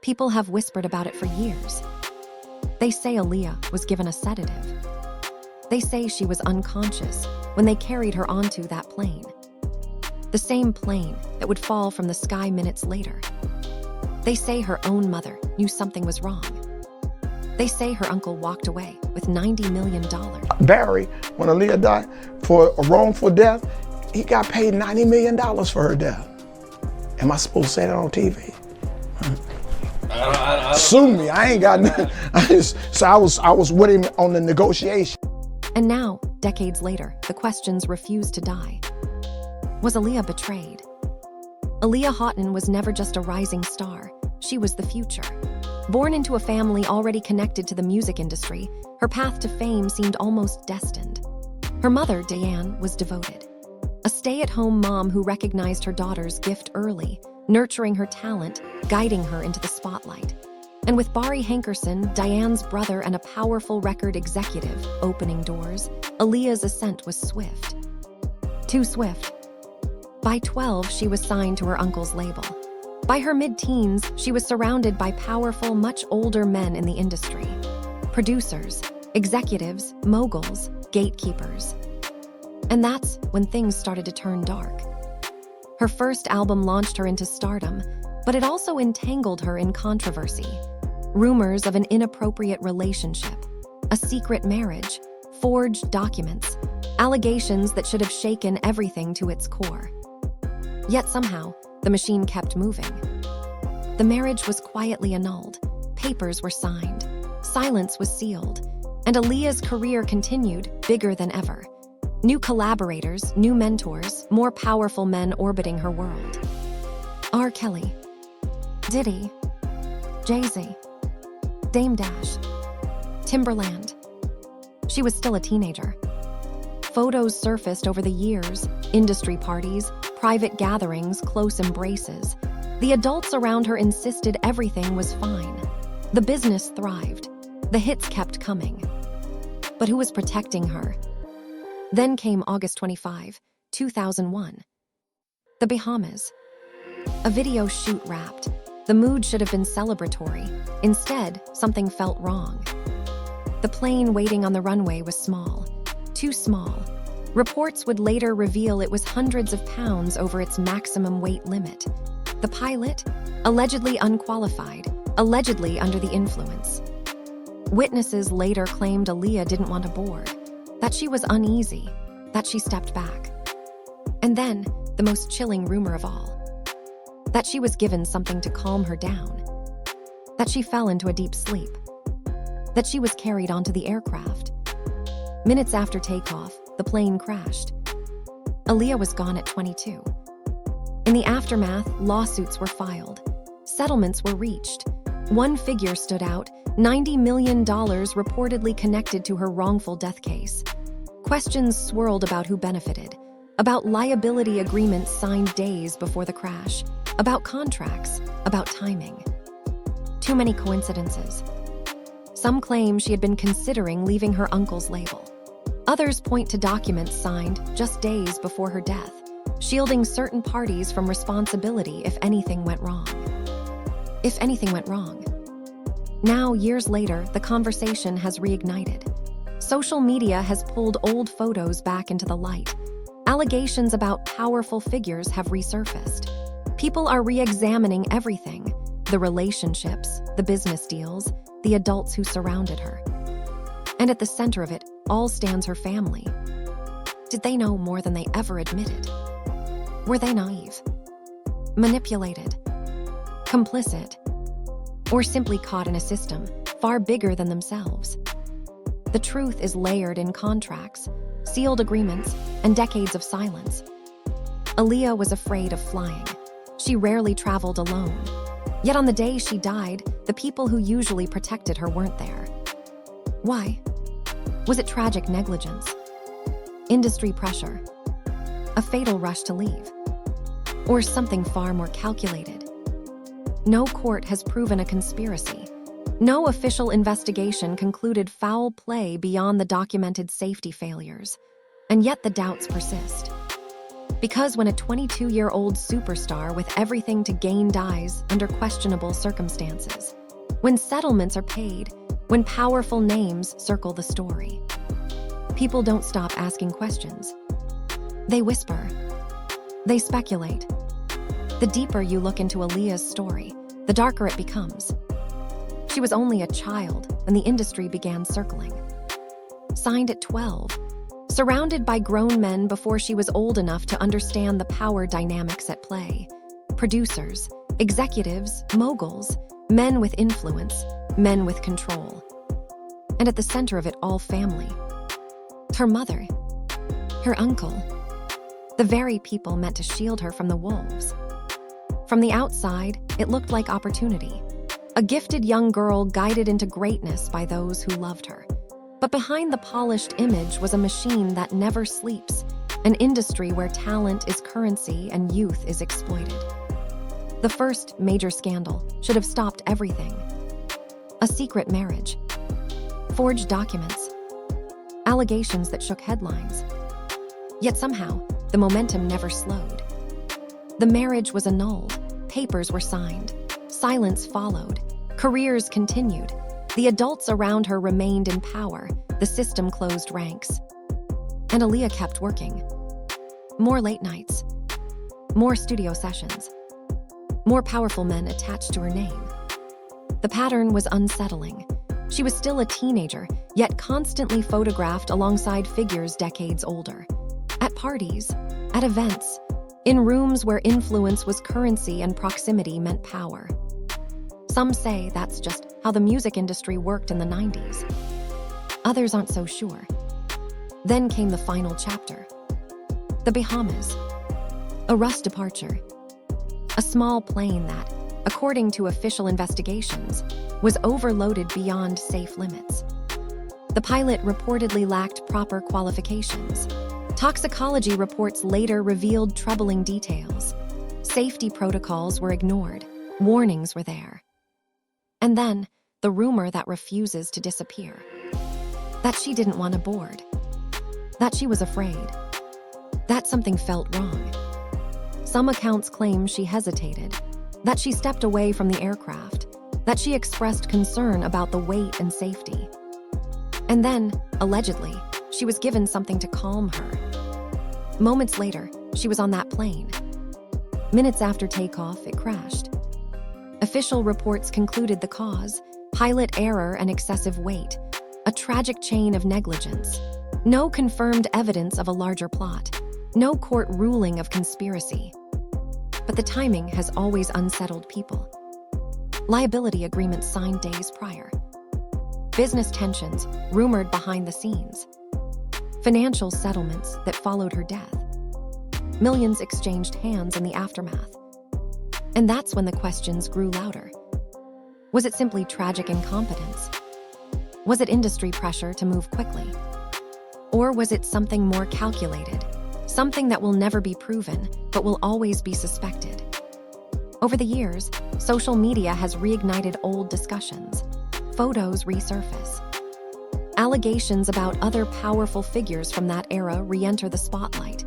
People have whispered about it for years. They say Aaliyah was given a sedative. They say she was unconscious when they carried her onto that plane. The same plane that would fall from the sky minutes later. They say her own mother knew something was wrong. They say her uncle walked away with $90 million. Barry, when Aaliyah died for a wrongful death, he got paid $90 million for her death. Am I supposed to say that on TV? I don't Sue me, I ain't got nothing. I was with him on the negotiation. And now, decades later, the questions refuse to die. Was Aaliyah betrayed? Aaliyah Houghton was never just a rising star. She was the future. Born into a family already connected to the music industry, her path to fame seemed almost destined. Her mother, Diane, was devoted. A stay-at-home mom who recognized her daughter's gift early, nurturing her talent, guiding her into the spotlight. And with Barry Hankerson, Diane's brother and a powerful record executive, opening doors, Aaliyah's ascent was swift. Too swift. By 12, she was signed to her uncle's label. By her mid-teens, she was surrounded by powerful, much older men in the industry. Producers, executives, moguls, gatekeepers. And that's when things started to turn dark. Her first album launched her into stardom, but it also entangled her in controversy. Rumors of an inappropriate relationship, a secret marriage, forged documents, allegations that should have shaken everything to its core. Yet somehow, the machine kept moving. The marriage was quietly annulled, papers were signed, silence was sealed, and Aaliyah's career continued, bigger than ever. New collaborators, new mentors, more powerful men orbiting her world. R. Kelly, Diddy, Jay-Z, Dame Dash, Timberland. She was still a teenager. Photos surfaced over the years, industry parties, private gatherings, close embraces. The adults around her insisted everything was fine. The business thrived. The hits kept coming. But who was protecting her? Then came August 25, 2001. The Bahamas. A video shoot wrapped. The mood should have been celebratory. Instead, something felt wrong. The plane waiting on the runway was small. Too small. Reports would later reveal it was hundreds of pounds over its maximum weight limit. The pilot? Allegedly unqualified, allegedly under the influence. Witnesses later claimed Aaliyah didn't want to board, that she was uneasy, that she stepped back. And then, the most chilling rumor of all, that she was given something to calm her down, that she fell into a deep sleep, that she was carried onto the aircraft. Minutes after takeoff, the plane crashed. Aaliyah was gone at 22. In the aftermath, lawsuits were filed. Settlements were reached. One figure stood out, $90 million reportedly connected to her wrongful death case. Questions swirled about who benefited, about liability agreements signed days before the crash, about contracts, about timing. Too many coincidences. Some claim she had been considering leaving her uncle's label. Others point to documents signed just days before her death, shielding certain parties from responsibility if anything went wrong. If anything went wrong. Now, years later, the conversation has reignited. Social media has pulled old photos back into the light. Allegations about powerful figures have resurfaced. People are re-examining everything: the relationships, the business deals, the adults who surrounded her. And at the center of it all stands her family. Did they know more than they ever admitted? Were they naive? Manipulated? Complicit? Or simply caught in a system far bigger than themselves? The truth is layered in contracts, sealed agreements, and decades of silence. Aaliyah was afraid of flying. She rarely traveled alone. Yet on the day she died, the people who usually protected her weren't there. Why? Was it tragic negligence? Industry pressure? A fatal rush to leave? Or something far more calculated? No court has proven a conspiracy. No official investigation concluded foul play beyond the documented safety failures. And yet the doubts persist. Because when a 22-year-old superstar with everything to gain dies under questionable circumstances, when settlements are paid, when powerful names circle the story, people don't stop asking questions. They whisper. They speculate. The deeper you look into Aaliyah's story, the darker it becomes. She was only a child when the industry began circling. Signed at 12, surrounded by grown men before she was old enough to understand the power dynamics at play. Producers, executives, moguls, men with influence, men with control. And at the center of it all, family. Her mother, her uncle, the very people meant to shield her from the wolves. From the outside, it looked like opportunity. A gifted young girl guided into greatness by those who loved her. But behind the polished image was a machine that never sleeps, an industry where talent is currency and youth is exploited. The first major scandal should have stopped everything. A secret marriage, forged documents, allegations that shook headlines. Yet somehow, the momentum never slowed. The marriage was annulled, papers were signed, silence followed, careers continued. The adults around her remained in power, the system closed ranks. And Aaliyah kept working. More late nights, more studio sessions, more powerful men attached to her name. The pattern was unsettling. She was still a teenager, yet constantly photographed alongside figures decades older. At parties, at events, in rooms where influence was currency and proximity meant power. Some say that's just how the music industry worked in the 90s. Others aren't so sure. Then came the final chapter. The Bahamas. A rush departure. A small plane that, according to official investigations, was overloaded beyond safe limits. The pilot reportedly lacked proper qualifications. Toxicology reports later revealed troubling details. Safety protocols were ignored. Warnings were there. And then, the rumor that refuses to disappear. That she didn't want to board. That she was afraid. That something felt wrong. Some accounts claim she hesitated. That she stepped away from the aircraft. That she expressed concern about the weight and safety. And then, allegedly, she was given something to calm her. Moments later, she was on that plane. Minutes after takeoff, it crashed. Official reports concluded the cause: pilot error and excessive weight, a tragic chain of negligence. No confirmed evidence of a larger plot, no court ruling of conspiracy. But the timing has always unsettled people. Liability agreements signed days prior. Business tensions rumored behind the scenes. Financial settlements that followed her death. Millions exchanged hands in the aftermath. And that's when the questions grew louder. Was it simply tragic incompetence? Was it industry pressure to move quickly? Or was it something more calculated? Something that will never be proven, but will always be suspected? Over the years, social media has reignited old discussions. Photos resurface. Allegations about other powerful figures from that era re-enter the spotlight.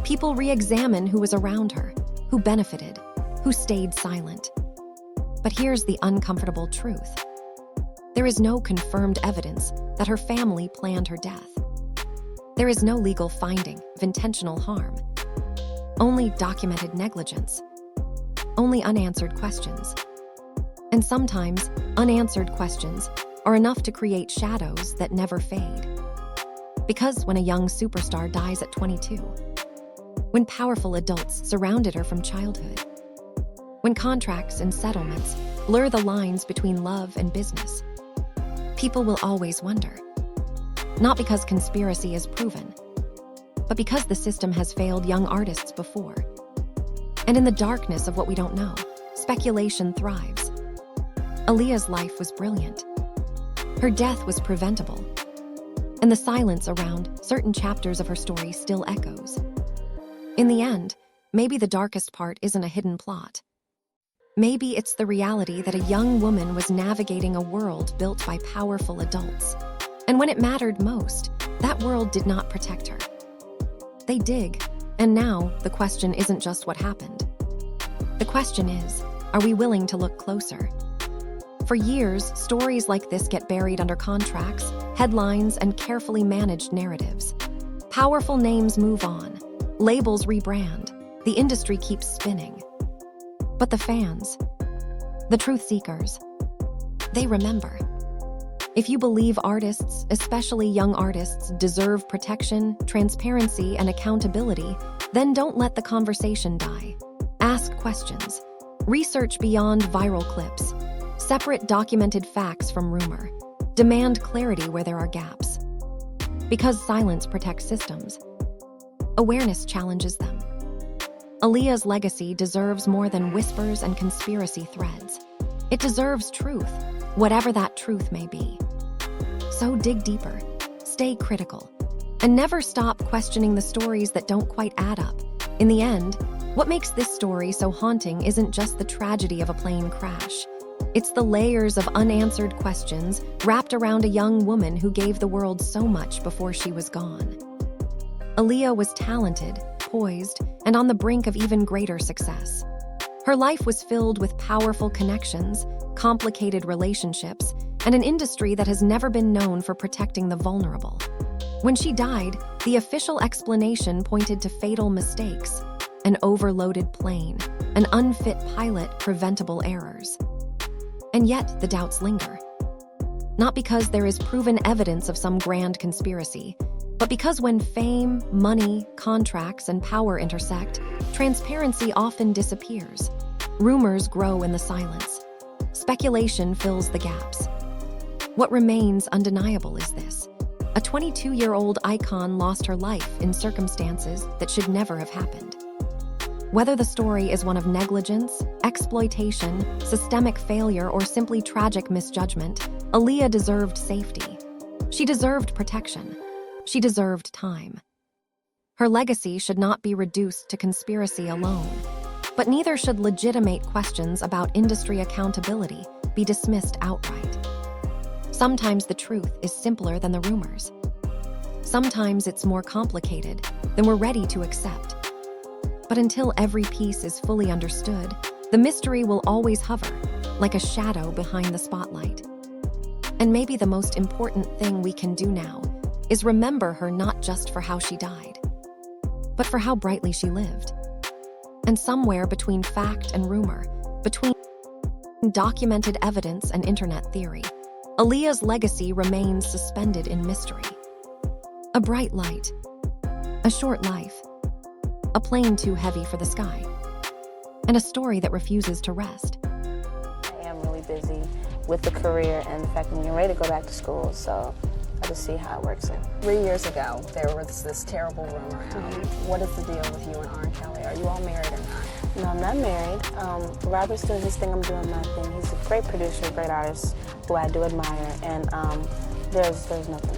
People re-examine who was around her, who benefited, who stayed silent. But here's the uncomfortable truth. There is no confirmed evidence that her family planned her death. There is no legal finding of intentional harm. Only documented negligence. Only unanswered questions. And sometimes, unanswered questions are enough to create shadows that never fade. Because when a young superstar dies at 22, when powerful adults surrounded her from childhood, when contracts and settlements blur the lines between love and business, people will always wonder. Not because conspiracy is proven, but because the system has failed young artists before. And in the darkness of what we don't know, speculation thrives. Aaliyah's life was brilliant. Her death was preventable. And the silence around certain chapters of her story still echoes. In the end, maybe the darkest part isn't a hidden plot. Maybe it's the reality that a young woman was navigating a world built by powerful adults. And when it mattered most, that world did not protect her. They dig, And now, the question isn't just what happened. The question is, are we willing to look closer? For years, stories like this get buried under contracts, headlines, and carefully managed narratives. Powerful names move on, labels rebrand, the industry keeps spinning. But the fans, the truth seekers, they remember. If you believe artists, especially young artists, deserve protection, transparency, and accountability, then don't let the conversation die. Ask questions. Research beyond viral clips. Separate documented facts from rumor. Demand clarity where there are gaps. Because silence protects systems, awareness challenges them. Aaliyah's legacy deserves more than whispers and conspiracy threads. It deserves truth, whatever that truth may be. So dig deeper, stay critical, and never stop questioning the stories that don't quite add up. In the end, what makes this story so haunting isn't just the tragedy of a plane crash. It's the layers of unanswered questions wrapped around a young woman who gave the world so much before she was gone. Aaliyah was talented, poised, and on the brink of even greater success. Her life was filled with powerful connections, complicated relationships, and an industry that has never been known for protecting the vulnerable. When she died, the official explanation pointed to fatal mistakes, an overloaded plane, an unfit pilot, preventable errors. And yet, the doubts linger. Not because there is proven evidence of some grand conspiracy, but because when fame, money, contracts, and power intersect, transparency often disappears. Rumors grow in the silence. Speculation fills the gaps. What remains undeniable is this: a 22-year-old icon lost her life in circumstances that should never have happened. Whether the story is one of negligence, exploitation, systemic failure, or simply tragic misjudgment, Aaliyah deserved safety. She deserved protection. She deserved time. Her legacy should not be reduced to conspiracy alone, but neither should legitimate questions about industry accountability be dismissed outright. Sometimes the truth is simpler than the rumors. Sometimes it's more complicated than we're ready to accept. But until every piece is fully understood, the mystery will always hover, like a shadow behind the spotlight. And maybe the most important thing we can do now is remember her not just for how she died, but for how brightly she lived. And somewhere between fact and rumor, between documented evidence and internet theory, Aaliyah's legacy remains suspended in mystery. A bright light, a short life, a plane too heavy for the sky, and a story that refuses to rest. I am really busy with the career and the fact that I'm getting ready to go back to school, so I'll just see how it works out. 3 years ago, there was this terrible rumor out. What is the deal with you and R. Kelly? Are you all married or not? No, I'm not married. Robert's doing his thing, I'm doing my thing. He's a great producer, great artist who I do admire, and there's nothing